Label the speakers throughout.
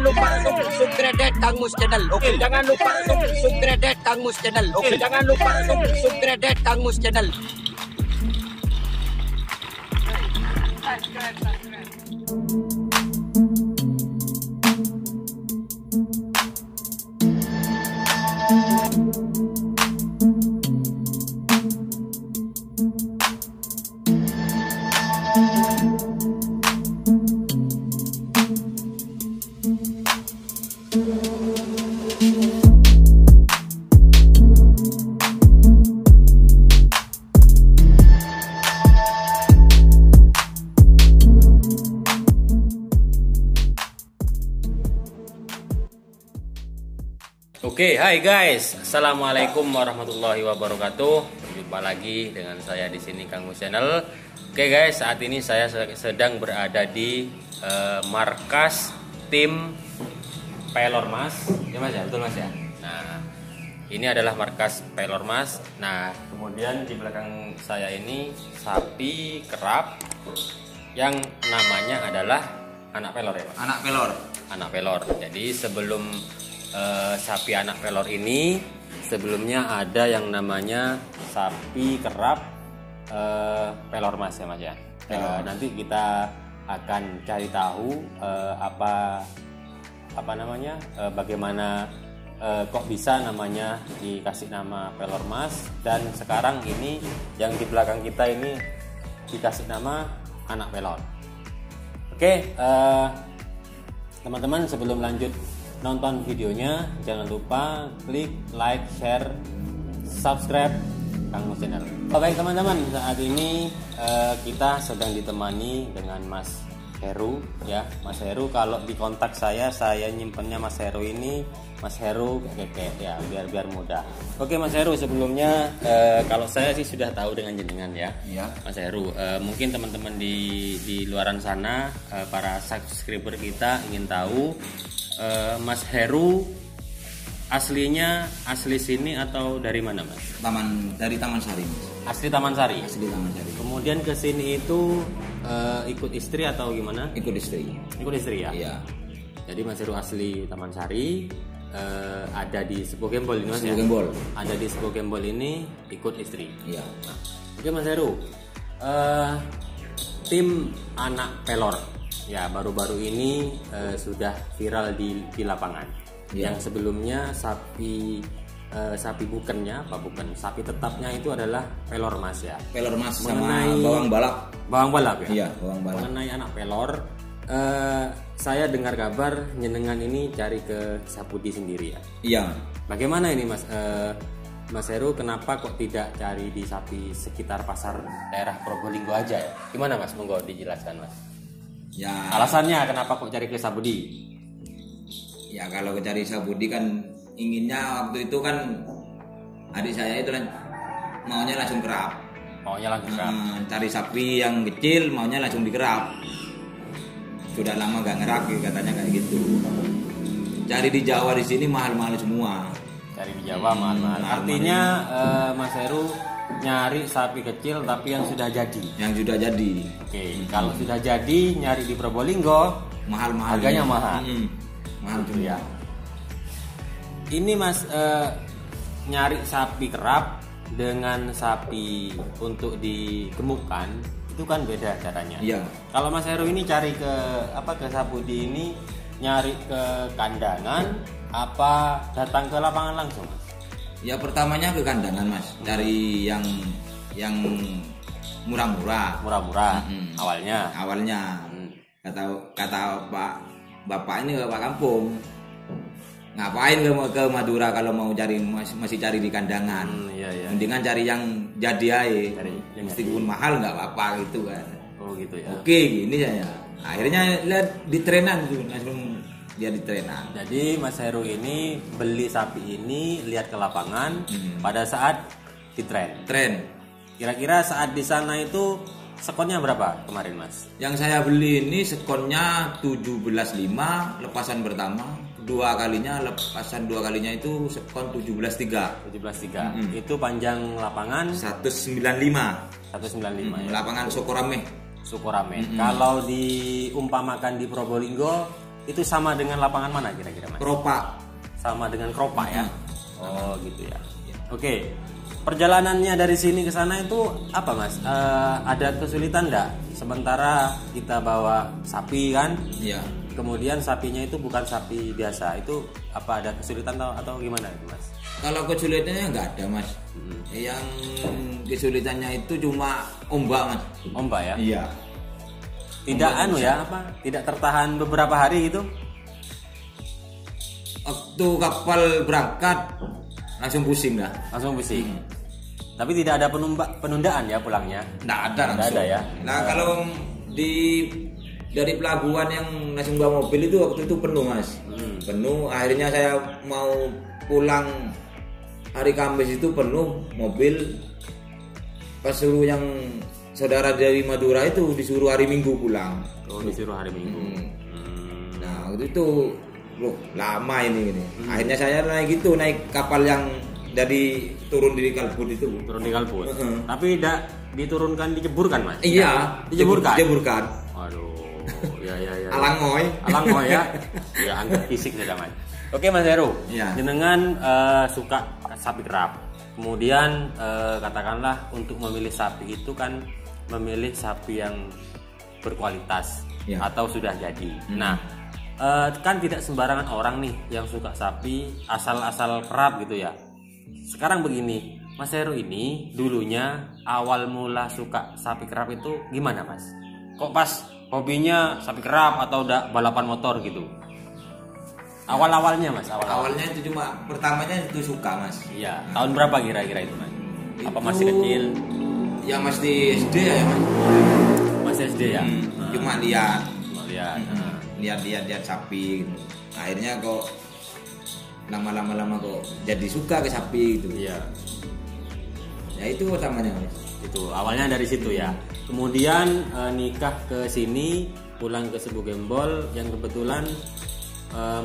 Speaker 1: lupa subscribe Kang Mus Channel. Oke, jangan lupa subscribe Kang Mus Channel. Oke, jangan lupa subscribe Kang Mus Channel.
Speaker 2: Oke, hai guys, assalamualaikum warahmatullahi wabarakatuh. Berjumpa lagi dengan saya di sini Kang Mus Channel. Oke guys, saat ini saya sedang berada di markas tim Pelormas. Ya mas ya, betul mas ya. Nah, ini adalah markas Pelormas. Nah, kemudian di belakang saya ini sapi kerap yang namanya adalah anak pelor ya mas.
Speaker 3: Anak pelor.
Speaker 2: Anak pelor. Jadi sebelum sapi anak pelor ini sebelumnya ada yang namanya sapi kerap pelor mas ya mas ya. Nanti kita akan cari tahu apa namanya bagaimana kok bisa namanya dikasih nama pelor mas, dan sekarang ini yang di belakang kita ini dikasih nama anak pelor. Oke, teman-teman, sebelum lanjut nonton videonya, jangan lupa klik like, share, subscribe Kang Mus Channel. Oke teman-teman, saat ini kita sedang ditemani dengan Mas Heru ya. Mas Heru, kalau di kontak saya nyimpennya Mas Heru ini Mas Heru Keke ya, biar mudah. Oke Mas Heru, sebelumnya kalau saya sih sudah tahu dengan jenengan ya. Iya. Mas Heru, mungkin teman-teman di luaran sana para subscriber kita ingin tahu Mas Heru aslinya asli sini atau dari mana mas?
Speaker 3: Dari Taman Sari mas.
Speaker 2: Asli Taman Sari? Asli
Speaker 3: Taman Sari.
Speaker 2: Kemudian ke sini itu ikut istri atau gimana?
Speaker 3: Ikut istri.
Speaker 2: Ikut istri ya?
Speaker 3: Iya.
Speaker 2: Jadi Mas Heru asli Taman Sari, ada di Sebuah Gembol ini mas ya?
Speaker 3: Gembol.
Speaker 2: Ada di Sebuah Gembol ini ikut istri?
Speaker 3: Iya.
Speaker 2: Nah, oke Mas Heru, tim anak pelor ya baru-baru ini sudah viral di lapangan. Ya. Yang sebelumnya sapi bukannya sapi tetapnya itu adalah pelor mas ya.
Speaker 3: Pelor mas
Speaker 2: mengenai
Speaker 3: sama bawang balap.
Speaker 2: Bawang balap ya.
Speaker 3: Iya, bawang balap.
Speaker 2: Mengenai anak pelor, saya dengar kabar nyenengan ini cari ke Sapudi sendiri ya.
Speaker 3: Iya.
Speaker 2: Bagaimana ini mas? Mas Heru, kenapa kok tidak cari di sapi sekitar pasar daerah Probolinggo aja ya? Gimana mas? Monggo dijelaskan mas.
Speaker 3: Ya.
Speaker 2: Alasannya kenapa kok cari ke Sapudi?
Speaker 3: Ya kalau cari Sapudi kan inginnya waktu itu kan adik saya itu maunya langsung kerap.
Speaker 2: Maunya langsung kerap.
Speaker 3: Cari sapi yang kecil maunya langsung dikerap. Sudah lama gak ngerap katanya kayak gitu. Cari di Jawa di sini mahal-mahal semua.
Speaker 2: Cari di Jawa mahal-mahal. Artinya Mas Heru nyari sapi kecil tapi yang sudah jadi.
Speaker 3: Yang sudah jadi.
Speaker 2: Oke, kalau sudah jadi nyari di Probolinggo
Speaker 3: mahal-mahal.
Speaker 2: Harganya mahal.
Speaker 3: Mahal juga ya.
Speaker 2: Ini mas nyari sapi kerap dengan sapi untuk digemukkan itu kan beda caranya.
Speaker 3: Iya.
Speaker 2: Kalau Mas Heru ini cari ke Sapudi ini nyari ke kandangan apa datang ke lapangan langsung mas?
Speaker 3: Ya pertamanya ke kandangan mas, cari yang murah-murah. Awalnya. Kata bapak ini bapak kampung, ngapain ke Madura kalau mau cari masih cari di kandangan.
Speaker 2: Iya.
Speaker 3: Mendingan cari yang jadi aja. Meskipun mahal nggak apa-apa gitu kan.
Speaker 2: Oh gitu ya.
Speaker 3: Oke, gini saya. Akhirnya lihat di trenan tuh, langsung dia di trenan.
Speaker 2: Jadi Mas Heru ini beli sapi ini lihat ke lapangan pada saat di tren. Kira-kira saat di sana itu sekonnya berapa kemarin mas?
Speaker 3: Yang saya beli ini sekonnya 17.5 lepasan pertama. Lepasan dua kalinya itu sekon 17.3.
Speaker 2: Itu panjang lapangan
Speaker 3: 195
Speaker 2: ya.
Speaker 3: Lapangan Sukorame.
Speaker 2: Kalau diumpamakan di Probolinggo itu sama dengan lapangan mana kira-kira Mas?
Speaker 3: Keropak.
Speaker 2: Sama dengan keropak ya. Oh gitu ya. Oke. Perjalanannya dari sini ke sana itu apa Mas? Ada kesulitan enggak? Sementara kita bawa sapi kan?
Speaker 3: Iya.
Speaker 2: Kemudian sapinya itu bukan sapi biasa. Itu apa ada kesulitan atau gimana itu Mas?
Speaker 3: Kalau kesulitannya nggak ada Mas. Yang kesulitannya itu cuma ombak Mas.
Speaker 2: Ombak ya?
Speaker 3: Iya.
Speaker 2: Tidak tidak tertahan beberapa hari gitu?
Speaker 3: Waktu kapal berangkat langsung pusing dah.
Speaker 2: Langsung pusing. Tapi tidak ada penundaan ya pulangnya?
Speaker 3: Nggak ada langsung.
Speaker 2: Nggak ada ya?
Speaker 3: Nah kalau dari pelabuhan yang langsung bawa mobil itu waktu itu penuh Mas. Penuh. Akhirnya saya mau pulang hari Kamis itu penuh mobil. Pas suruh yang saudara dari Madura itu disuruh hari Minggu pulang.
Speaker 2: Oh disuruh hari Minggu.
Speaker 3: Nah waktu itu loh lama ini. Akhirnya saya naik kapal yang dari turun di Kalbut itu.
Speaker 2: Turun di Kalbut. Tapi tidak diturunkan, diceburkan Mas?
Speaker 3: Iya, diceburkan.
Speaker 2: Waduh, ya. Alangoy ya. Ya angkat fisik nih Mas. Oke Mas Heru.
Speaker 3: Iya.
Speaker 2: Jenengan suka sapi kerap. Kemudian katakanlah untuk memilih sapi itu kan memilih sapi yang berkualitas atau sudah jadi. Nah, kan tidak sembarangan orang nih yang suka sapi asal-asal kerap gitu ya. Sekarang begini, Mas Heru ini dulunya awal mula suka sapi kerap itu gimana Mas? Kok pas hobinya sapi kerap atau udah balapan motor gitu? Awal-awalnya Mas?
Speaker 3: Awalnya itu cuma pertamanya itu suka Mas.
Speaker 2: Iya, tahun berapa kira-kira itu Mas? Apa masih kecil?
Speaker 3: Ya masih SD ya Mas.
Speaker 2: Masih SD ya?
Speaker 3: Cuma lihat sapi gitu. Akhirnya kok lama-lama kok jadi suka ke sapi gitu.
Speaker 2: Iya.
Speaker 3: Ya itu pertamanya Mas.
Speaker 2: Itu awalnya dari situ ya. Kemudian nikah ke sini, pulang ke Sibu Gembol yang kebetulan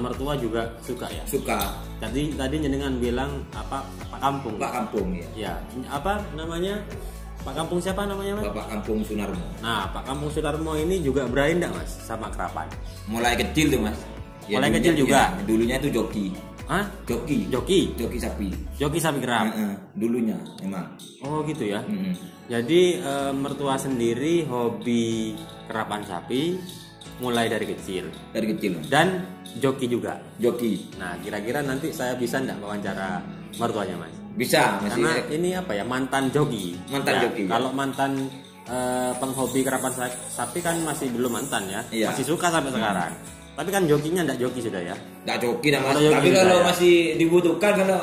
Speaker 2: mertua juga suka ya.
Speaker 3: Suka.
Speaker 2: Tadi jenengan bilang apa Pak Kampung.
Speaker 3: Pak Kampung ya.
Speaker 2: Ya, apa namanya? Pak Kampung siapa namanya Mas?
Speaker 3: Bapak Kampung Sunarmo.
Speaker 2: Nah, Pak Kampung Sunarmo ini juga berani enggak Mas sama kerapan?
Speaker 3: Mulai kecil tuh Mas.
Speaker 2: Ya, mulai kecil juga.
Speaker 3: Ya, dulunya itu joki.
Speaker 2: Hah?
Speaker 3: Joki sapi.
Speaker 2: Joki sapi kerap.
Speaker 3: Dulunya emang.
Speaker 2: Oh gitu ya. Jadi mertua sendiri hobi kerapan sapi mulai dari kecil.
Speaker 3: Dari kecil.
Speaker 2: Dan joki juga.
Speaker 3: Joki.
Speaker 2: Nah kira-kira nanti saya bisa nggak wawancara mertuanya Mas?
Speaker 3: Bisa.
Speaker 2: Karena ini apa ya, mantan joki.
Speaker 3: Joki.
Speaker 2: Kalau mantan penghobi kerapan sapi kan masih belum mantan ya.
Speaker 3: Iya.
Speaker 2: Masih suka sampai sekarang. Tapi kan jokinya enggak joki sudah ya?
Speaker 3: Enggak joki dah Mas. Tapi kalau masih dibutuhkan, kalau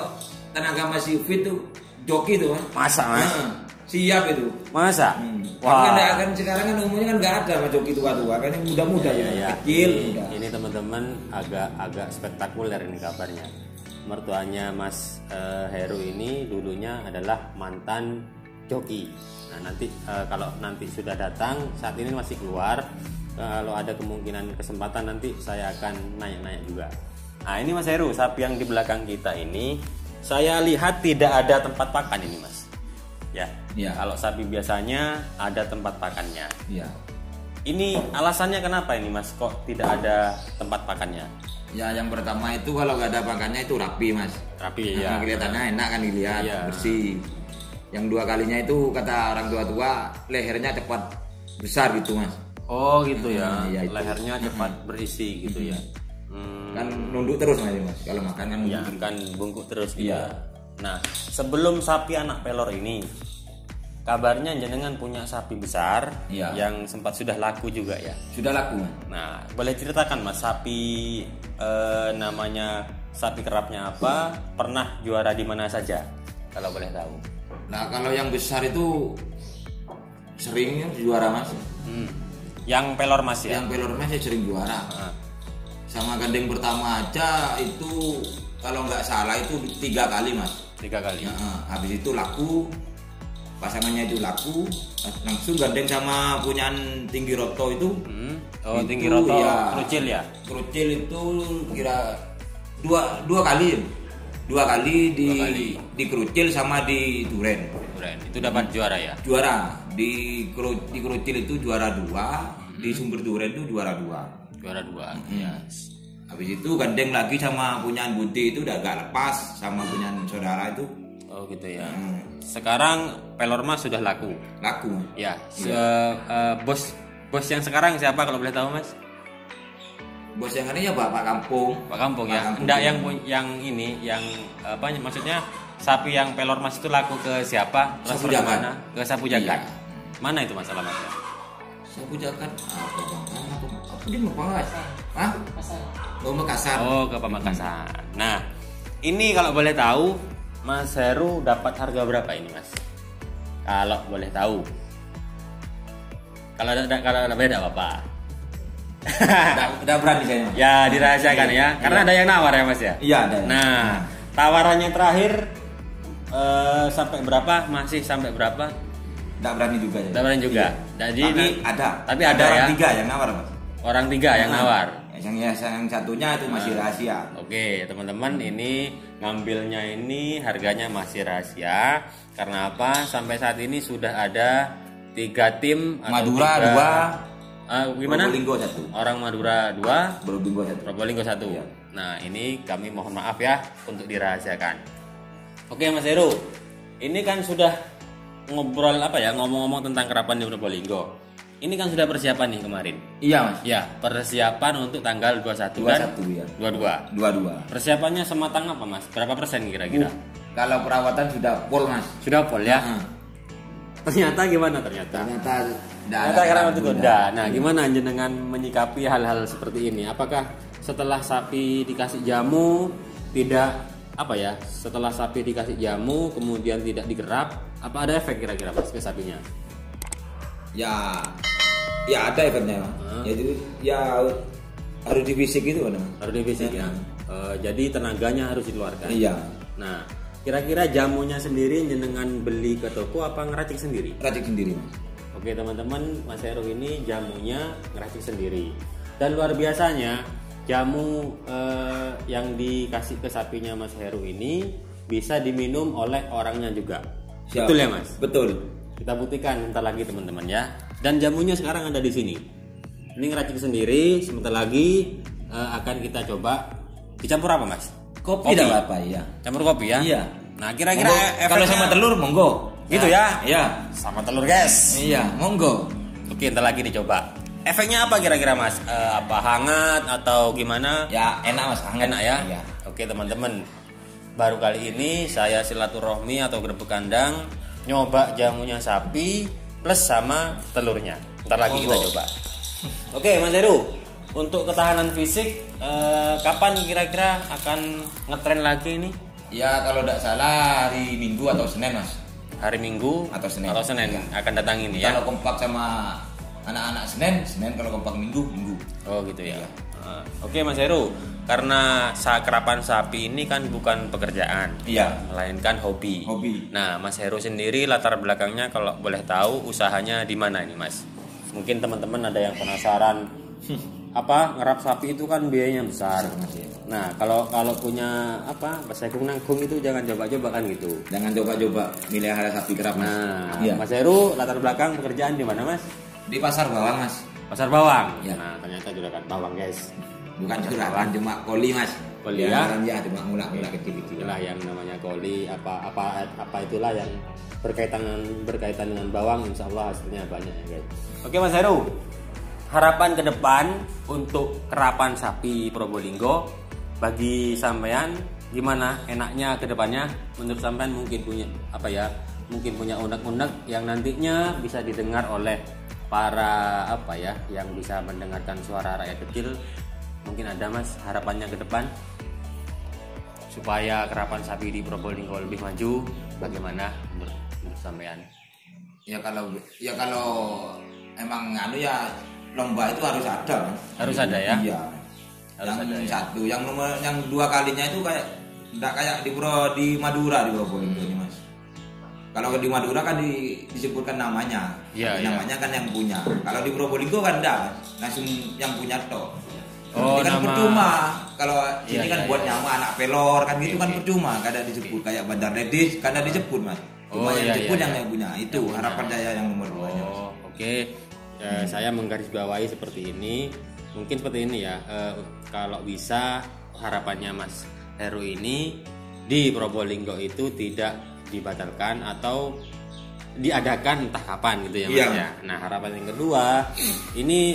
Speaker 3: tenaga masih fit tuh joki tuh Mas.
Speaker 2: Masa Mas?
Speaker 3: Siap itu.
Speaker 2: Masa?
Speaker 3: Wah. Kan sekarang kan umumnya kan enggak ada Mas joki tua-tua, kan yang muda-muda ya. Kecil.
Speaker 2: Ini teman-teman agak spektakuler ini kabarnya. Mertuanya Mas Heru ini dulunya adalah mantan joki. Nah nanti kalau nanti sudah datang, saat ini masih keluar. Kalau ada kemungkinan kesempatan nanti saya akan nanya-nanya juga. Nah ini Mas Heru, sapi yang di belakang kita ini saya lihat tidak ada tempat pakan ini Mas. Ya. Kalau sapi biasanya ada tempat pakannya.
Speaker 3: Iya.
Speaker 2: Ini alasannya kenapa ini Mas? Kok tidak ada tempat pakannya?
Speaker 3: Ya yang pertama itu kalau nggak ada pakannya itu rapi Mas.
Speaker 2: Rapi ya.
Speaker 3: Kelihatannya enak kan dilihat, bersih. Yang dua kalinya itu kata orang tua lehernya cepat besar gitu Mas.
Speaker 2: Oh gitu ya,
Speaker 3: lehernya
Speaker 2: cepat berisi gitu ya.
Speaker 3: Kan nunduk terus Mas kalau makan kan
Speaker 2: ya, kan bungkuk terus gitu. Iya. Nah sebelum sapi anak pelor ini, kabarnya jenengan punya sapi besar yang sempat sudah laku juga ya. Sudah laku. Nah boleh ceritakan Mas, sapi namanya sapi kerapnya apa? Pernah juara di mana saja? Kalau boleh tahu.
Speaker 3: Nah kalau yang besar itu sering juara Mas.
Speaker 2: Yang pelor Mas ya?
Speaker 3: Yang pelor Mas ya sering juara. Sama gandeng pertama aja itu kalau nggak salah itu 3 kali Mas.
Speaker 2: 3 kali.
Speaker 3: Habis itu laku, pasangannya itu laku, langsung gandeng sama punyaan Tinggi Roto itu.
Speaker 2: Oh itu, Tinggi Roto ya, Krucil ya?
Speaker 3: Krucil itu kira 2 kali. 2 kali di Krucil sama di Duren.
Speaker 2: Itu dapat juara ya?
Speaker 3: Juara. Di Krucil itu juara 2, di Sumber Duren itu juara 2.
Speaker 2: Juara 2.
Speaker 3: Ya. Habis itu gandeng lagi sama punyaan Budi itu udah agak lepas sama punyaan saudara itu.
Speaker 2: Oh gitu ya. Sekarang Pelorma sudah laku.
Speaker 3: Laku.
Speaker 2: Ya. Bos yang sekarang siapa kalau boleh tahu Mas?
Speaker 3: Bos yang ini ya Pak Kampung.
Speaker 2: Pak Kampung
Speaker 3: Pak
Speaker 2: ya.
Speaker 3: Kampung.
Speaker 2: Enggak yang ini yang apa maksudnya sapi yang Pelormas itu laku ke siapa?
Speaker 3: Sapu
Speaker 2: Transfer
Speaker 3: Jagat.
Speaker 2: kemana? Ke Sapu Jagat.
Speaker 3: Iya.
Speaker 2: Mana itu masalah Mas?
Speaker 3: Sapu Jagat apa bang? Apa dia mau Mas? Hah? Oh Makassar.
Speaker 2: Oh ke Pamekasan. Nah ini kalau boleh tahu Mas Heru dapat harga berapa ini Mas? Kalau boleh tahu. Kalau ada beda apa-apa.
Speaker 3: Udah berani saya.
Speaker 2: Ya dirahasiakan ya. Karena ada yang nawar ya Mas ya.
Speaker 3: Iya ada.
Speaker 2: Nah tawarannya terakhir sampai berapa? Masih sampai berapa?
Speaker 3: Nggak berani juga ya.
Speaker 2: Nggak berani juga.
Speaker 3: Iya.
Speaker 2: Jadi
Speaker 3: Tapi
Speaker 2: ada
Speaker 3: orang
Speaker 2: ya.
Speaker 3: 3 yang nawar Mas.
Speaker 2: Orang 3 yang nawar.
Speaker 3: Yang satunya itu masih rahasia.
Speaker 2: Oke teman-teman ini ngambilnya ini harganya masih rahasia. Karena apa? Sampai saat ini sudah ada 3 tim.
Speaker 3: Madura 2.
Speaker 2: Gimana?
Speaker 3: Probolinggo 1.
Speaker 2: Orang Madura 2.
Speaker 3: Probolinggo 1.
Speaker 2: Probolinggo 1.
Speaker 3: Iya.
Speaker 2: Nah ini kami mohon maaf ya untuk dirahasiakan. Oke Mas Heru, ini kan sudah ngobrol apa ya ngomong-ngomong tentang kerapan di Probolinggo. Ini kan sudah persiapan nih kemarin.
Speaker 3: Iya Mas.
Speaker 2: Ya persiapan untuk tanggal 21 kan?
Speaker 3: 21 ya.
Speaker 2: 22.
Speaker 3: 22.
Speaker 2: Persiapannya sematang apa Mas? Berapa persen kira-kira?
Speaker 3: Kalau perawatan sudah full Mas.
Speaker 2: Sudah full ya?
Speaker 3: Heeh.
Speaker 2: Ternyata gimana ternyata?
Speaker 3: Ternyata tidak
Speaker 2: Ternyata karena waktu itu
Speaker 3: guna.
Speaker 2: udah. Nah, gimana jenengan menyikapi hal-hal seperti ini? Apakah setelah sapi dikasih jamu tidak apa ya? Setelah sapi dikasih jamu kemudian tidak digerap, apa ada efek kira-kira Mas ke sapinya?
Speaker 3: Ya ada efeknya Mas. Jadi ya harus di fisik itu kan Mas.
Speaker 2: Harus divisi ya. Jadi tenaganya harus dikeluarkan.
Speaker 3: Iya.
Speaker 2: Nah, kira-kira jamunya sendiri jenengan beli ke toko apa ngeracik sendiri?
Speaker 3: Racik sendiri Mas.
Speaker 2: Oke teman-teman, Mas Heru ini jamunya ngeracik sendiri. Dan luar biasanya jamu yang dikasih ke sapinya Mas Heru ini bisa diminum oleh orangnya juga.
Speaker 3: Siap.
Speaker 2: Betul ya Mas?
Speaker 3: Betul.
Speaker 2: Kita buktikan bentar lagi teman-teman ya. Dan jamunya sekarang ada di sini. Ini ngeracik sendiri. Sebentar lagi akan kita coba. Dicampur apa Mas?
Speaker 3: Kopi tidak apa ya.
Speaker 2: Campur kopi ya?
Speaker 3: Iya.
Speaker 2: Nah kira-kira
Speaker 3: Kalau sama telur monggo.
Speaker 2: gitu ya?
Speaker 3: Iya.
Speaker 2: Sama telur guys.
Speaker 3: Iya, monggo.
Speaker 2: Oke, ntar lagi dicoba. Efeknya apa kira-kira Mas? Apa hangat atau gimana?
Speaker 3: Ya enak Mas, hangat.
Speaker 2: Enak ya?
Speaker 3: Iya.
Speaker 2: Oke teman-teman, baru kali ini saya silaturahmi atau grebek kandang nyoba jamunya sapi plus sama telurnya. Ntar lagi kita coba. Oke Mas Heru, untuk ketahanan fisik kapan kira-kira akan ngetren lagi ini?
Speaker 3: Ya kalau tidak salah hari Minggu atau Senin Mas.
Speaker 2: Hari Minggu
Speaker 3: Atau Senin.
Speaker 2: akan datang ini ya?
Speaker 3: Kalau kompak sama anak-anak Senin kalau kompak Minggu.
Speaker 2: Oh gitu ya. Oke Mas Heru, karena kerapan sapi ini kan bukan pekerjaan,
Speaker 3: Iya.
Speaker 2: melainkan hobi.
Speaker 3: Hobi.
Speaker 2: Nah Mas Heru sendiri latar belakangnya kalau boleh tahu usahanya di mana ini Mas? Mungkin teman-teman ada yang penasaran, apa ngerap sapi itu kan biayanya besar. Nah kalau Punya apa Basaigung nanggung itu jangan coba-coba kan gitu.
Speaker 3: Jangan coba-coba melihara sapi kerap Mas.
Speaker 2: Nah
Speaker 3: Iya.
Speaker 2: Mas Heru latar belakang pekerjaan di mana Mas?
Speaker 3: Di pasar bawang Mas.
Speaker 2: Pasar bawang.
Speaker 3: Ya.
Speaker 2: Nah ternyata juragan bawang guys.
Speaker 3: Bukan juragan, cuma koli Mas.
Speaker 2: Koli
Speaker 3: ya.
Speaker 2: ya?
Speaker 3: Ya cuma ngulak-ngulak kecil-kecil.
Speaker 2: Itulah yang namanya koli apa itulah yang berkaitan dengan bawang, insya Allah hasilnya banyak ya guys. Oke Mas Heru, harapan ke depan untuk kerapan sapi Probolinggo bagi sampean gimana enaknya ke depannya? Menurut sampean mungkin punya apa ya? Mungkin punya unek-unek yang nantinya bisa didengar oleh para apa ya yang bisa mendengarkan suara rakyat kecil. Mungkin ada Mas harapannya ke depan supaya kerapan sapi di Probolinggo lebih maju, bagaimana menurut sampean?
Speaker 3: Ya kalau emang ya lomba itu harus ada Mas.
Speaker 2: Harus ada ya?
Speaker 3: Iya.
Speaker 2: Harus
Speaker 3: yang
Speaker 2: ada ya?
Speaker 3: satu, yang dua kalinya itu enggak kayak di Madura di Probolinggo ini Mas. Kalau di Madura kan disebutkan namanya.
Speaker 2: Iya,
Speaker 3: Namanya kan yang punya. Kalau di Probolinggo kan enggak, langsung yang punya toh.
Speaker 2: Oh,
Speaker 3: Ini kan
Speaker 2: nama.
Speaker 3: percuma. Kalau
Speaker 2: Iya,
Speaker 3: ini kan
Speaker 2: iya,
Speaker 3: buat
Speaker 2: iya.
Speaker 3: nama anak pelor kan gitu kan
Speaker 2: Oke.
Speaker 3: percuma. Kada disebut kayak Bandar Ledis, kada disebut Mas. Cuma
Speaker 2: Oh,
Speaker 3: yang
Speaker 2: iya,
Speaker 3: disebut
Speaker 2: iya,
Speaker 3: yang
Speaker 2: iya.
Speaker 3: punya. Itu harapan saya yang nomor 2.
Speaker 2: Oh, oke. Saya menggarisbawahi seperti ini. mungkin seperti ini ya. Kalau bisa harapannya Mas Heru ini di Probolinggo itu tidak dibatalkan atau diadakan entah kapan gitu ya Mas
Speaker 3: Iya.
Speaker 2: ya. Nah harapan yang kedua ini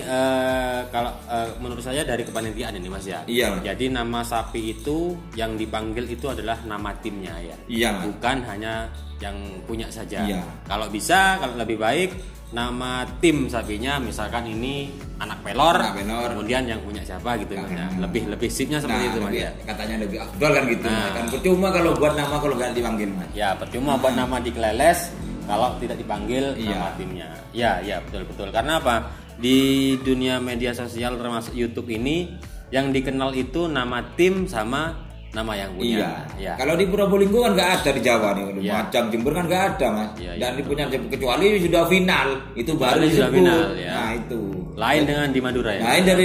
Speaker 2: kalau menurut saya dari kepanitiaan ini Mas ya.
Speaker 3: Iya.
Speaker 2: Jadi nama sapi itu yang dipanggil itu adalah nama timnya ya.
Speaker 3: Iya.
Speaker 2: Bukan hanya yang punya saja.
Speaker 3: Iya.
Speaker 2: Kalau bisa, kalau lebih baik nama tim sapinya misalkan ini anak pelor, kemudian yang punya siapa gitu Mas ya. Lebih sipnya seperti itu Mas ya.
Speaker 3: Katanya lebih afdol kan gitu.
Speaker 2: Nah.
Speaker 3: Kan percuma kalau buat nama kalau nggak dipanggil Mas.
Speaker 2: Ya percuma buat nama dikeleles kalau tidak dipanggil
Speaker 3: Iya.
Speaker 2: nama timnya. Ya betul. Karena apa? Di dunia media sosial termasuk YouTube ini yang dikenal itu nama tim sama nama yang punya.
Speaker 3: Iya.
Speaker 2: Ya.
Speaker 3: Kalau di Probolinggo kan nggak ada di Jawa nih.
Speaker 2: Iya.
Speaker 3: Macam Jember kan nggak ada Mas.
Speaker 2: Iya,
Speaker 3: Dan
Speaker 2: iya.
Speaker 3: di punya kecuali sudah final itu baru
Speaker 2: Sudah
Speaker 3: disebut.
Speaker 2: final, ya.
Speaker 3: Nah itu.
Speaker 2: Lain dengan di Madura ya.
Speaker 3: Lain dari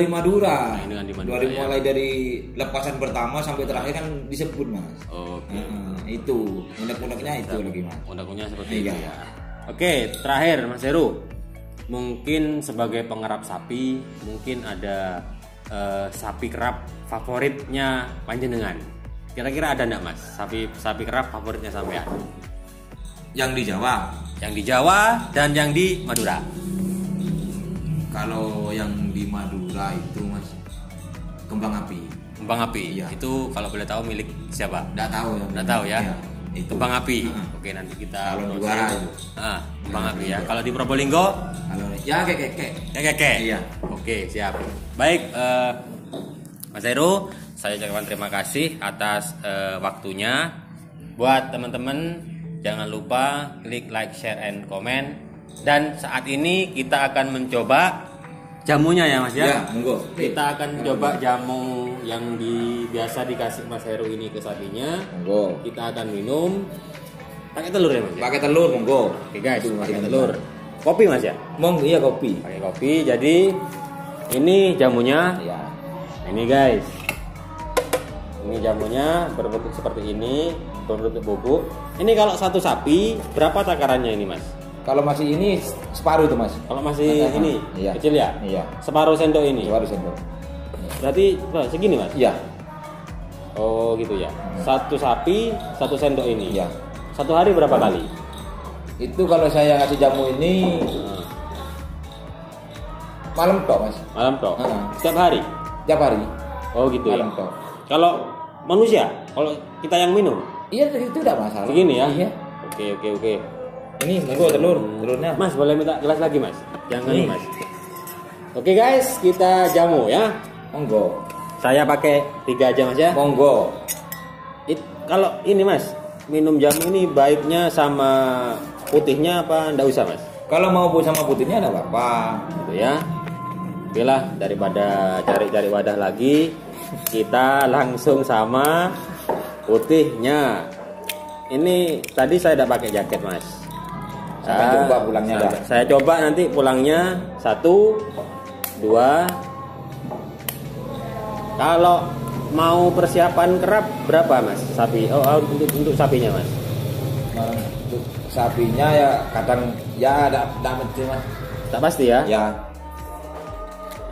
Speaker 3: Madura.
Speaker 2: Lain dengan di Madura,
Speaker 3: Dari
Speaker 2: ya.
Speaker 3: mulai dari lepasan pertama sampai terakhir kan disebut Mas.
Speaker 2: Oke.
Speaker 3: Itu unek-uneknya itu lagi Mas.
Speaker 2: Undang-undangnya seperti
Speaker 3: Iya.
Speaker 2: itu ya. Oke, terakhir Mas Heru. Mungkin sebagai pengerap sapi, mungkin ada sapi kerap favoritnya panjenengan. Kira-kira ada enggak Mas sapi kerap favoritnya sampean?
Speaker 3: Yang di Jawa.
Speaker 2: Yang di Jawa dan yang di Madura.
Speaker 3: Kalau yang di Madura itu Mas kembang api.
Speaker 2: Kembang api.
Speaker 3: Iya.
Speaker 2: Itu kalau boleh tahu milik siapa?
Speaker 3: Nggak tahu ya.
Speaker 2: Nggak tahu ya.
Speaker 3: Iya, itu.
Speaker 2: Kembang api.
Speaker 3: Heeh.
Speaker 2: Oke, nanti kita
Speaker 3: Kalau
Speaker 2: proses.
Speaker 3: juara itu.
Speaker 2: Kembang api ya. Kalau di Probolinggo
Speaker 3: Kalau ya kek.
Speaker 2: Keke.
Speaker 3: Iya.
Speaker 2: Oke, siap. Baik, Mas Heru, saya ucapkan terima kasih atas waktunya. Buat teman-teman, jangan lupa klik like, share, and comment. Dan saat ini kita akan mencoba jamunya ya Mas ya.
Speaker 3: Ya, monggo.
Speaker 2: Kita akan coba jamu yang biasa dikasih Mas Heru ini ke sapinya.
Speaker 3: Monggo.
Speaker 2: Kita akan minum pakai telur ya Mas ya?
Speaker 3: Pakai telur monggo.
Speaker 2: Oke guys,
Speaker 3: Itu,
Speaker 2: pakai
Speaker 3: Mas.
Speaker 2: telur. Kopi Mas ya?
Speaker 3: Monggo iya kopi.
Speaker 2: Pakai kopi. Jadi ini jamunya.
Speaker 3: Ya.
Speaker 2: Ini guys. Ini jamunya berbentuk seperti ini, berbentuk bubuk. Ini kalau satu sapi berapa takarannya ini Mas?
Speaker 3: Kalau masih ini separuh itu Mas.
Speaker 2: Kalau masih ini
Speaker 3: Iya.
Speaker 2: kecil ya?
Speaker 3: Iya.
Speaker 2: Separuh sendok ini.
Speaker 3: Separuh sendok.
Speaker 2: Berarti segini Mas?
Speaker 3: Iya.
Speaker 2: Oh gitu ya. Satu sapi, satu sendok ini.
Speaker 3: Iya.
Speaker 2: Satu hari berapa kali?
Speaker 3: Itu kalau saya ngasih jamu ini malam tok Mas.
Speaker 2: Malam toh?
Speaker 3: Heeh.
Speaker 2: Setiap hari?
Speaker 3: Tiap hari.
Speaker 2: Oh gitu
Speaker 3: Malam
Speaker 2: ya.
Speaker 3: tok.
Speaker 2: Kalau manusia, kalau kita yang minum
Speaker 3: Iya itu tidak masalah.
Speaker 2: segini ya?
Speaker 3: Iya.
Speaker 2: Oke.
Speaker 3: Ini monggo telurnya.
Speaker 2: Mas boleh minta gelas lagi Mas? Jangan
Speaker 3: Nih.
Speaker 2: Mas. Oke guys, kita jamu ya.
Speaker 3: Monggo.
Speaker 2: Saya pakai 3 aja Mas ya.
Speaker 3: Monggo.
Speaker 2: Kalau ini Mas, minum jamu ini baiknya sama putihnya apa enggak usah Mas?
Speaker 3: Kalau mau sama putihnya ada apa-apa.
Speaker 2: Gitu ya. Oke lah, daripada cari-cari wadah lagi, kita langsung sama putihnya. Ini tadi saya tidak pakai jaket Mas.
Speaker 3: Saya coba pulangnya dah.
Speaker 2: Saya coba nanti pulangnya 1, 2. Kalau mau persiapan kerap berapa Mas? Sapi. Untuk sapinya Mas.
Speaker 3: Untuk sapinya ya kadang ya ada mesti Mas.
Speaker 2: Tak pasti ya.
Speaker 3: Ya.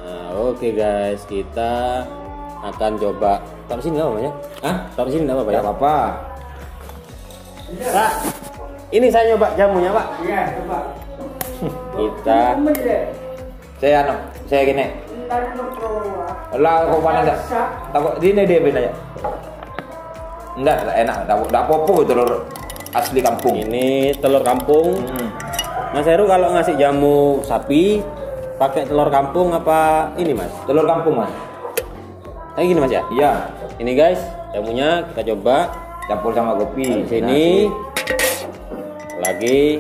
Speaker 2: Nah, oke guys, kita akan coba. Taruh sini nggak apa-apa ya?
Speaker 3: Hah?
Speaker 2: Taruh sini nggak apa-apa ya?
Speaker 3: Enggak apa-apa.
Speaker 2: Pak, ini saya nyoba jamunya Pak.
Speaker 4: Iya, coba.
Speaker 2: Kita
Speaker 3: Saya gini.
Speaker 4: Ntar berkeluar.
Speaker 3: Lah kok mana enggak? Takut ini dia beda ya. Enggak enak, enggak apa-apa telur asli kampung.
Speaker 2: ini telur kampung.
Speaker 3: Hmm.
Speaker 2: Mas Heru kalau ngasih jamu sapi pakai telur kampung apa ini Mas?
Speaker 3: Telur kampung Mas.
Speaker 2: Kayak gini Mas ya?
Speaker 3: Iya,
Speaker 2: Ini guys, jamunya kita coba.
Speaker 3: campur sama kopi.
Speaker 2: Di sini lagi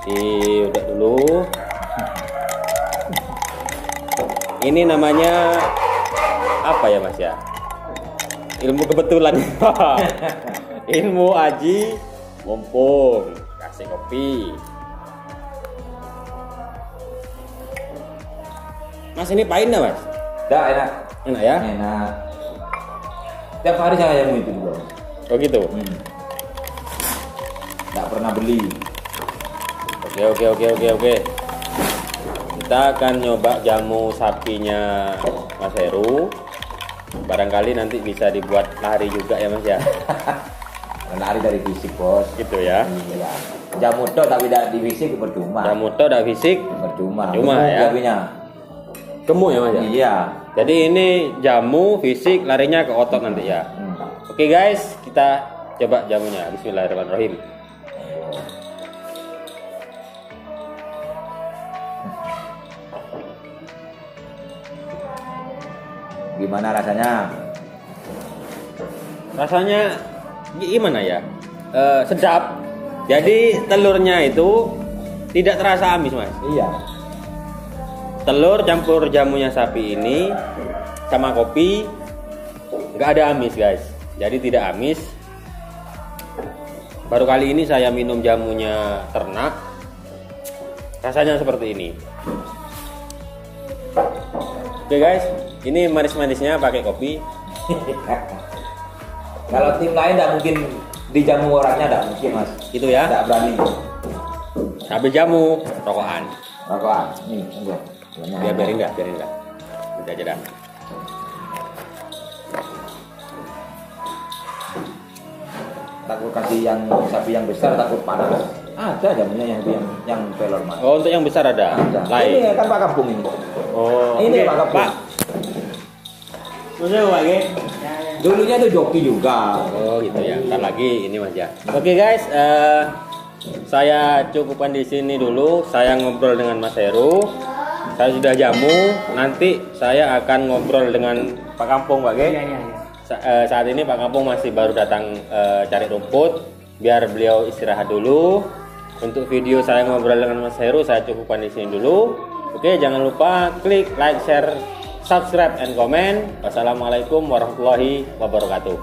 Speaker 2: diudek dulu. Ini namanya apa ya Mas ya? Ilmu kebetulan. Ilmu aji mumpung. Kasih kopi. Mas ini pahit nggak Mas?
Speaker 3: Dah enak.
Speaker 2: Enak ya?
Speaker 3: Enak. Tiap hari saya yang itu juga.
Speaker 2: Oh gitu.
Speaker 3: Enggak pernah beli.
Speaker 2: Oke. kita akan nyoba jamu sapinya Mas Heru. Barangkali nanti bisa dibuat lari juga ya Mas ya.
Speaker 3: Lari dari fisik bos.
Speaker 2: Gitu ya.
Speaker 3: Iya. Jamu tok tapi tidak di fisik percuma.
Speaker 2: Jamu tok dak fisik
Speaker 3: Percuma.
Speaker 2: Cuma ya.
Speaker 3: Jamunya.
Speaker 2: Gemuk ya Mas ya.
Speaker 3: Iya.
Speaker 2: Jadi ini jamu fisik, larinya ke otot nanti ya. Oke guys, kita coba jamunya. Bismillahirrahmanirrahim.
Speaker 3: Gimana rasanya?
Speaker 2: Rasanya gimana ya? Sedap. Jadi telurnya itu tidak terasa amis Mas.
Speaker 3: Iya.
Speaker 2: Telur campur jamunya sapi ini sama kopi, nggak ada amis guys. Jadi tidak amis. Baru kali ini saya minum jamunya ternak. Rasanya seperti ini. Oke guys, ini manis-manisnya pakai kopi.
Speaker 3: Kalau tim lain tidak mungkin dijamu orangnya, tidak mungkin Mas.
Speaker 2: Itu ya.
Speaker 3: Tidak berani.
Speaker 2: Habis jamu, rokokan.
Speaker 3: Rokokan. Nih, enggak.
Speaker 2: Biarin dah. Udah aja dah.
Speaker 3: Takut kasih yang sapi yang besar, takut panas. Ada jamunya yang pelor Mas.
Speaker 2: Oh, untuk yang besar ada.
Speaker 3: Ada.
Speaker 2: Lain.
Speaker 3: Ini kan Pak Kampung ini.
Speaker 2: Oh,
Speaker 3: Ini
Speaker 2: oke.
Speaker 3: Pak Kampung.
Speaker 2: Pak. Maksudnya Pak Ge?
Speaker 3: Dulunya itu joki juga.
Speaker 2: Oh, gitu ya. Ntar lagi ini Mas ya. Oke guys, saya cukupkan di sini dulu. Saya ngobrol dengan Mas Heru. Saya sudah jamu. Nanti saya akan ngobrol dengan Pak Kampung, Pak Ge. Saat ini Pak Kampung masih baru datang cari rumput. Biar beliau istirahat dulu. Untuk video saya ngobrol dengan Mas Heru, saya cukupkan di sini dulu. Oke, jangan lupa klik like, share, subscribe, and comment. Wassalamualaikum warahmatullahi wabarakatuh.